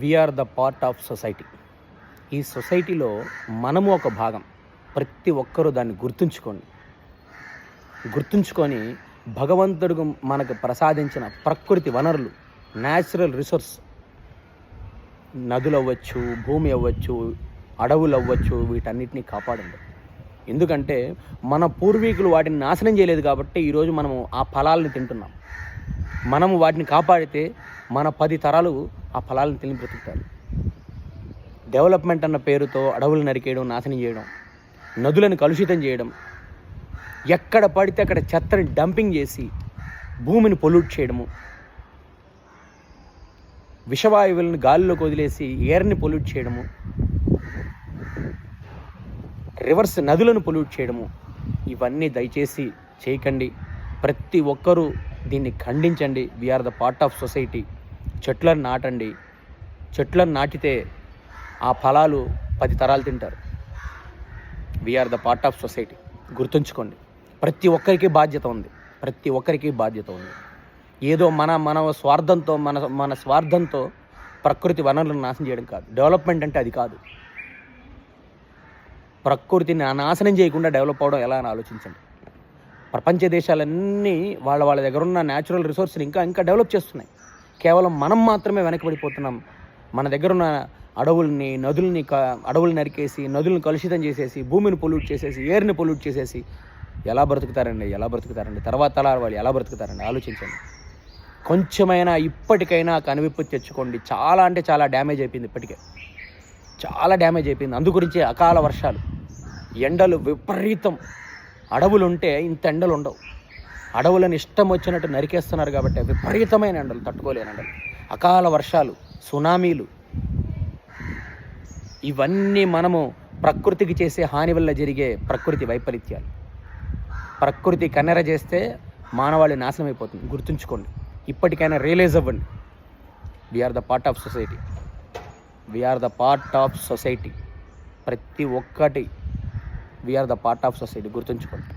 We are the part of society. ఈ సొసైటీలో మనము ఒక భాగం. ప్రతి ఒక్కరూ దాన్ని గుర్తుంచుకొని భగవంతుడు మనకు ప్రసాదించిన ప్రకృతి వనరులు, న్యాచురల్ రిసోర్స్, నదులు అవ్వచ్చు, భూమి అవ్వచ్చు, అడవులు అవ్వచ్చు, వీటన్నిటిని కాపాడండి. ఎందుకంటే మన పూర్వీకులు వాటిని నాశనం చేయలేదు కాబట్టి ఈరోజు మనము ఆ ఫలాలను తింటున్నాం. మనము వాటిని కాపాడితే మన 10 తరాలు ఆ ఫలాలను తిని బ్రతుకుతారు. డెవలప్మెంట్ అన్న పేరుతో అడవులు నరికేయడం, నాశనం చేయడం, నదులను కలుషితం చేయడం, ఎక్కడ పడితే అక్కడ చెత్తని డంపింగ్ చేసి భూమిని పొల్యూట్ చేయడము, విషవాయువులను గాలిలోకి వదిలేసి ఎయిర్ని పొల్యూట్ చేయడము, రివర్స్ నదులను పొల్యూట్ చేయడము, ఇవన్నీ దయచేసి చేయకండి. ప్రతి ఒక్కరూ దీన్ని ఖండించండి. We are the part of society. చెట్లను నాటండి. చెట్లను నాటితే ఆ ఫలాలు 10 తరాలు తింటారు. We are the part of society. గుర్తుంచుకోండి. ప్రతి ఒక్కరికి బాధ్యత ఉంది. ఏదో మన స్వార్థంతో ప్రకృతి వనరులను నాశనం చేయడం కాదు. డెవలప్మెంట్ అంటే అది కాదు. ప్రకృతిని నాశనం చేయకుండా డెవలప్ అవ్వడం ఎలా అని ఆలోచించండి. ప్రపంచ దేశాలన్నీ వాళ్ళ దగ్గర ఉన్న న్యాచురల్ రిసోర్స్ని ఇంకా డెవలప్ చేస్తున్నాయి. కేవలం మనం మాత్రమే వెనకబడిపోతున్నాం. మన దగ్గర ఉన్న అడవుల్ని, అడవులు నరికేసి, నదులను కలుషితం చేసేసి, భూమిని పొల్యూట్ చేసేసి, ఎయిర్ని పొల్యూట్ చేసేసి ఎలా బ్రతుకుతారండి? తర్వాత తరాల వాళ్ళు ఎలా బ్రతుకుతారండి? ఆలోచించండి. కొంచెమైనా ఇప్పటికైనా కనువిప్పు తెచ్చుకోండి. చాలా అంటే చాలా డ్యామేజ్ అయిపోయింది. ఇప్పటికే చాలా డ్యామేజ్ అయిపోయింది. అందు గురించి అకాల వర్షాలు, ఎండలు విపరీతం. అడవులు ఉంటే ఇంత ఎండలు ఉండవు. అడవులను ఇష్టం వచ్చినట్టు నరికేస్తున్నారు కాబట్టి విపరీతమైన ఎండలు, తట్టుకోలేని ఎండలు, అకాల వర్షాలు, సునామీలు, ఇవన్నీ మనము ప్రకృతికి చేసే హాని వల్ల జరిగే ప్రకృతి వైపరీత్యాలు. ప్రకృతి కన్నెర చేస్తే మానవాళి నాశనం అయిపోతుంది. గుర్తుంచుకోండి. ఇప్పటికైనా రియలైజ్ అవ్వండి. We are the part of society. ప్రతి ఒక్కటి we are the part of society. గుర్తుంచుకోండి.